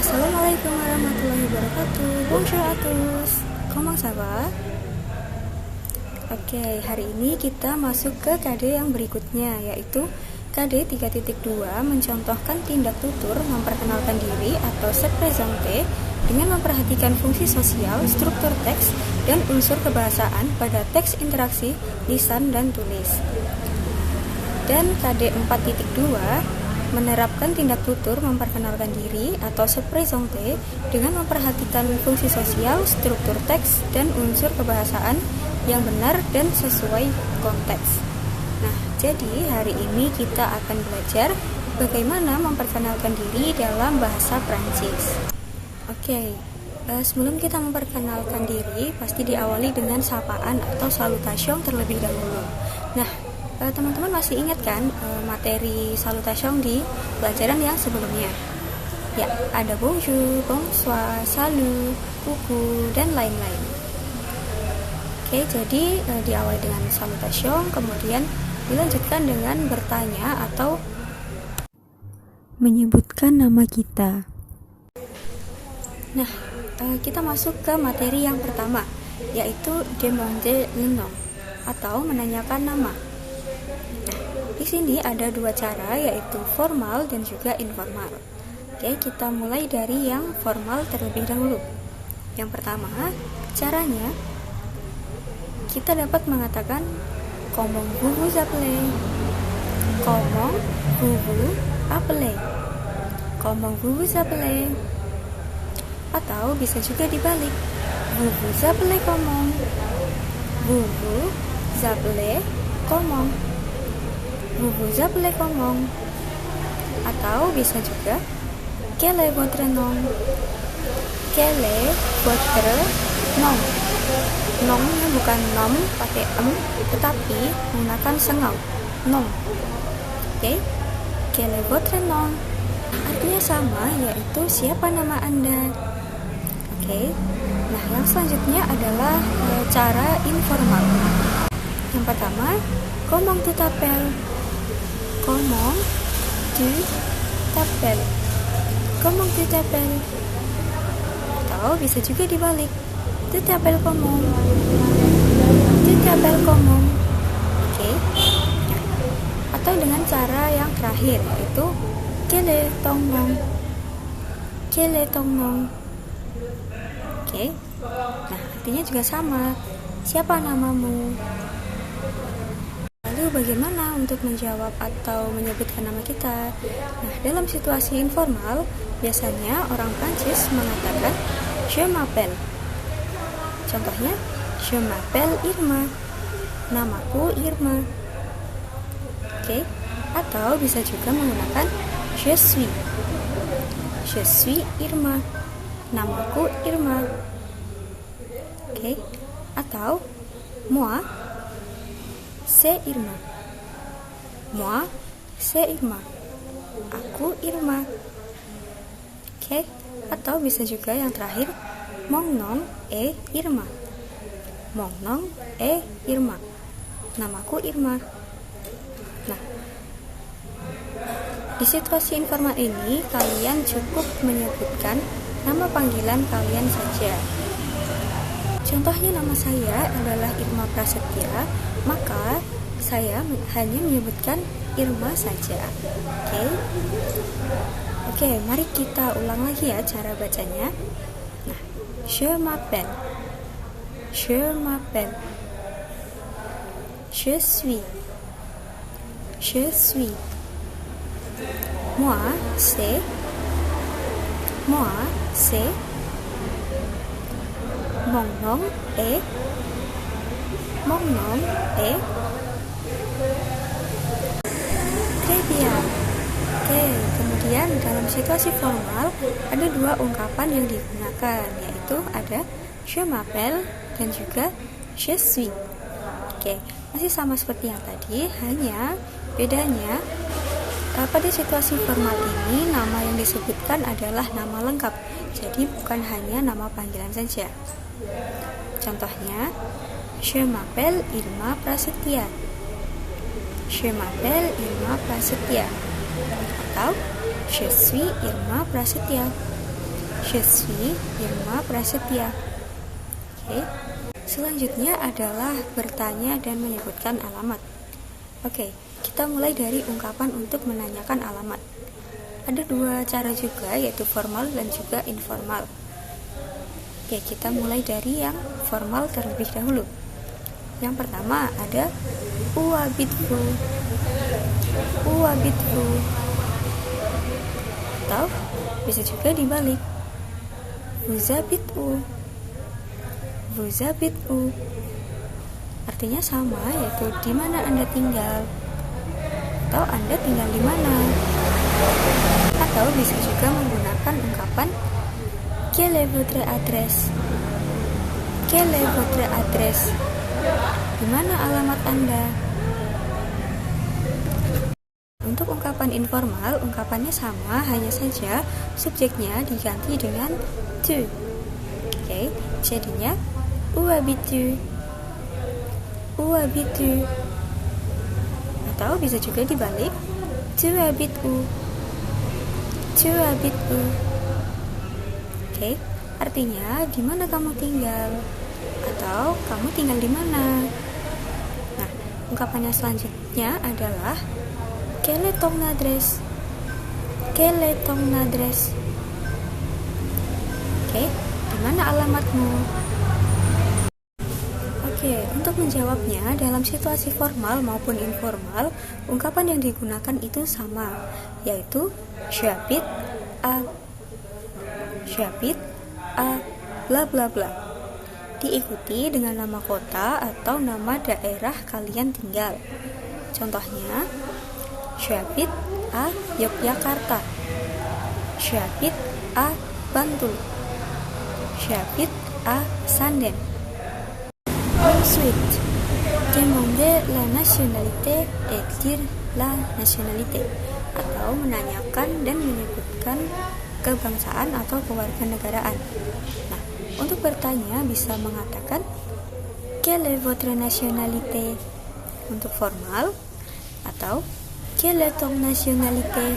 Assalamualaikum warahmatullahi wabarakatuh. Bonjour à tous. Comment ça va? Oke, hari ini kita masuk ke KD yang berikutnya, yaitu KD 3.2 mencontohkan tindak tutur memperkenalkan diri atau se présenter dengan memperhatikan fungsi sosial, struktur teks, dan unsur kebahasaan pada teks interaksi, lisan, dan tulis. Dan KD 4.2 menerapkan tindak tutur memperkenalkan diri atau se présenter dengan memperhatikan fungsi sosial, struktur teks, dan unsur kebahasaan yang benar dan sesuai konteks. Nah, jadi hari ini kita akan belajar bagaimana memperkenalkan diri dalam bahasa Prancis. Oke, sebelum kita memperkenalkan diri, pasti diawali dengan sapaan atau salutation terlebih dahulu. Nah, teman-teman masih ingat kan materi salutation di pelajaran yang sebelumnya? Ya, ada bonjour, bonsoir, salut, coucou, dan lain-lain. Oke, jadi diawali dengan salutation, kemudian dilanjutkan dengan bertanya atau menyebutkan nama kita. Nah, kita masuk ke materi yang pertama, yaitu demander le nom atau menanyakan nama. Nah, di sini ada dua cara, yaitu formal dan juga informal. Oke, kita mulai dari yang formal terlebih dahulu. Yang pertama, caranya kita dapat mengatakan comment vous vous appelez, comment vous vous appelez, comment vous vous appelez. Atau bisa juga dibalik, vous vous appelez comment, vous vous appelez comment, vous vous appelez comment. Atau bisa juga quel est votre nom, quel est votre nom. Nomnya bukan nom pakai tetapi menggunakan sengau, nom. Oke, quel est votre nom artinya sama, yaitu siapa nama Anda. Oke, nah yang selanjutnya adalah cara informal. Yang pertama, comment tu t'appelles, comment tu t'appelles, comment tu t'appelles. Atau bisa juga dibalik, tu t'appelles comment, tu t'appelles comment. Oke, atau dengan cara yang terakhir, yaitu quel est ton nom, quel est ton nom. Oke, nah artinya juga sama, siapa namamu. Lalu bagaimana untuk menjawab atau menyebutkan nama kita? Nah, dalam situasi informal, biasanya orang Prancis mengatakan je m'appelle. Contohnya, je m'appelle Irma, namaku Irma. Oke, atau bisa juga menggunakan je suis Irma, namaku Irma. Oke, atau moi c'est Irma, moi c'est Irma, aku Irma. Oke, atau bisa juga yang terakhir, mon nom est Irma, mon nom est Irma, namaku Irma. Nah, di situasi informal ini kalian cukup menyebutkan nama panggilan kalian saja. Contohnya, nama saya adalah Irma Prasetya, maka saya hanya menyebutkan Irma saja. Oke, mari kita ulang lagi ya cara bacanya. Nah, je m'appelle, je m'appelle, je suis, moi c'est, mon nom est, très bien. Oke, kemudian dalam situasi formal ada dua ungkapan yang digunakan, yaitu ada je m'appelle dan juga je suis. Oke, masih sama seperti yang tadi, hanya bedanya pada situasi formal ini nama yang disebutkan adalah nama lengkap, jadi bukan hanya nama panggilan saja. Contohnya, je m'appelle Irma Prasetya, je m'appelle Irma Prasetya, atau je suis Irma Prasetya. je suis Irma Prasetya. Oke. Selanjutnya adalah bertanya dan menyebutkan alamat. Oke, kita mulai dari ungkapan untuk menanyakan alamat. Ada dua cara juga, yaitu formal dan juga informal. Oke, kita mulai dari yang formal terlebih dahulu. Yang pertama ada uabitku, atau bisa juga dibalik, vuzabitu. Artinya sama, yaitu di mana Anda tinggal, atau Anda tinggal di mana. Atau bisa juga menggunakan ungkapan quelle est votre adresse? Di mana alamat Anda? Untuk ungkapan informal, ungkapannya sama, hanya saja subjeknya diganti dengan tu. Oke, jadinya où habites-tu? Atau bisa juga dibalik, tu habites où? Oke, artinya di mana kamu tinggal, atau kamu tinggal di mana. Nah, ungkapannya selanjutnya adalah quelle est ton adresse? Oke, di mana alamatmu? Oke, untuk menjawabnya dalam situasi formal maupun informal, ungkapan yang digunakan itu sama, yaitu j'habite à bla bla bla. Diikuti dengan nama kota atau nama daerah kalian tinggal. Contohnya, j'habite à Yogyakarta, j'habite à Bantul, j'habite à Sanden. Ensuite, demander la nationalité et dire la nationalité, atau menanyakan dan menyebutkan kebangsaan atau kewarganegaraan. Nah, untuk bertanya bisa mengatakan quelle est votre nationalité untuk formal, atau quelle est ton nationalité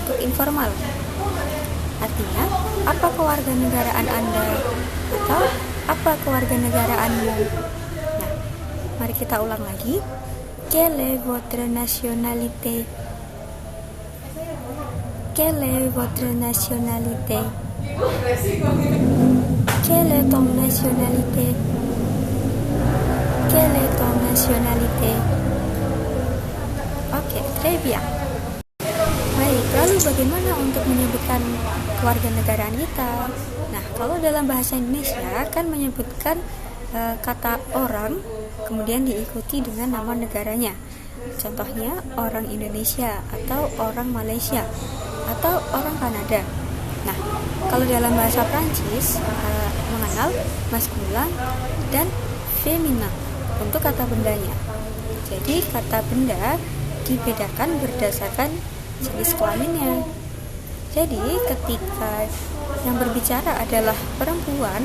untuk informal. Artinya, apa kewarganegaraan Anda, atau apa kewarganegaraanmu. Nah, mari kita ulang lagi. Quelle est votre nationalité? Quelle est votre nationalité? Quelle est ton nationalité? Quelle est ton nationalité? Oke, très bien. Baik, lalu bagaimana untuk menyebutkan kewarganegaraan kita? Nah, kalau dalam bahasa Indonesia kan menyebutkan kata orang, kemudian diikuti dengan nama negaranya. Contohnya orang Indonesia, atau orang Malaysia, atau orang Kanada. Nah, kalau dalam bahasa Prancis mengenal maskulan dan feminin untuk kata bendanya. Jadi kata benda dibedakan berdasarkan jenis kelaminnya. Jadi ketika yang berbicara adalah perempuan,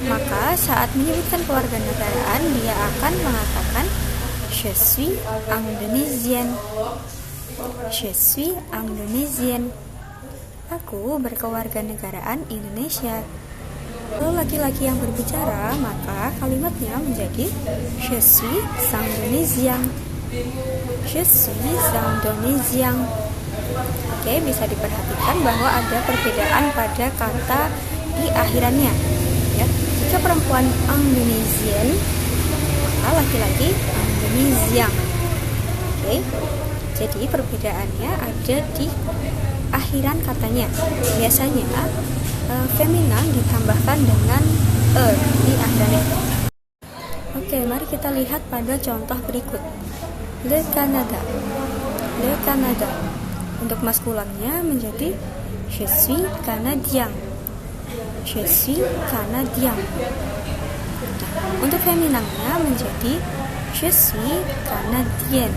maka saat menyebutkan kewarganegaraan dia akan mengatakan je suis Indonesian. Je suis Indonesian. Aku berkewarganegaraan Indonesia. Kalau laki-laki yang berbicara, maka kalimatnya menjadi je suis Indonesian. Je suis Indonesian. Oke, bisa diperhatikan bahwa ada perbedaan pada kata di akhirannya. Ya, jika perempuan Indonesian, maka laki-laki Indonesian. Oke, jadi perbedaannya ada di akhiran katanya. Biasanya feminin ditambahkan dengan di akhirannya. Oke, mari kita lihat pada contoh berikut. Le Canada. Untuk maskulannya menjadi je suis Canadien. Je suis Canadien. Untuk feminannya menjadi je suis Canadienne.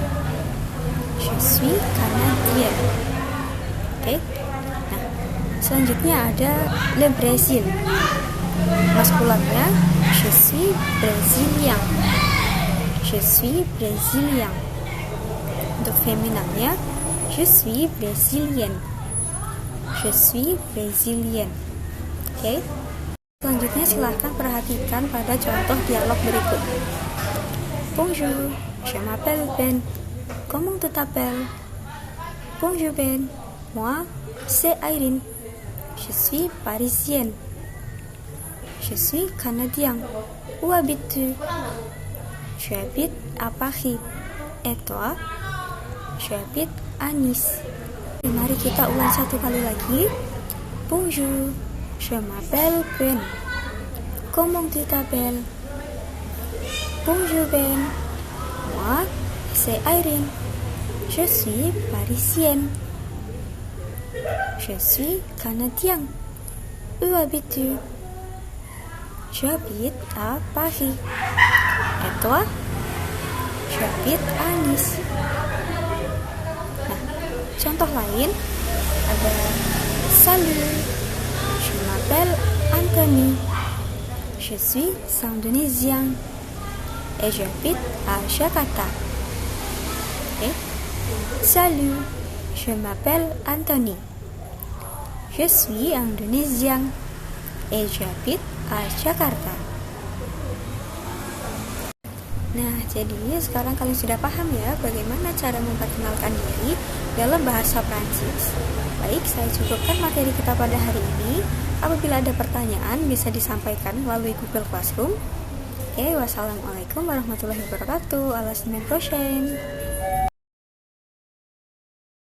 Je suis Canadienne. Oke. Nah, selanjutnya ada le Brésil. Maskulannya je suis Brésilien. Je suis Brésilien. Untuk feminannya je suis Brésilienne. Je suis Brésilienne. Oke. Selanjutnya silahkan perhatikan pada contoh dialog berikut. Bonjour, je m'appelle Ben. Comment tu t'appelles? Bonjour Ben, moi c'est Irene. Je suis parisienne. Je suis canadien. Où habites-tu? J'habite à Paris. Et toi? J'habite à Nice. Mari kita ulang satu kali lagi. Bonjour, je m'appelle Ben. Comment tu t'appelles? Bonjour Ben. Moi, c'est Irene. Je suis parisienne. Je suis canadien. Où habites-tu? J'habite à Paris. Et toi? J'habite à Nice. Nah, contoh lain ada Salut, je m'appelle Anthony. Je suis indonésien et j'habite à Jakarta. Okay. Salut, je m'appelle Anthony. Je suis indonésien et j'habite à Jakarta. Nah, jadi sekarang kalian sudah paham ya bagaimana cara memperkenalkan diri dalam bahasa Prancis. Baik, saya cukupkan materi kita pada hari ini. Apabila ada pertanyaan bisa disampaikan melalui Google Classroom. Oke, wassalamualaikum warahmatullahi wabarakatuh. À la semaine prochaine.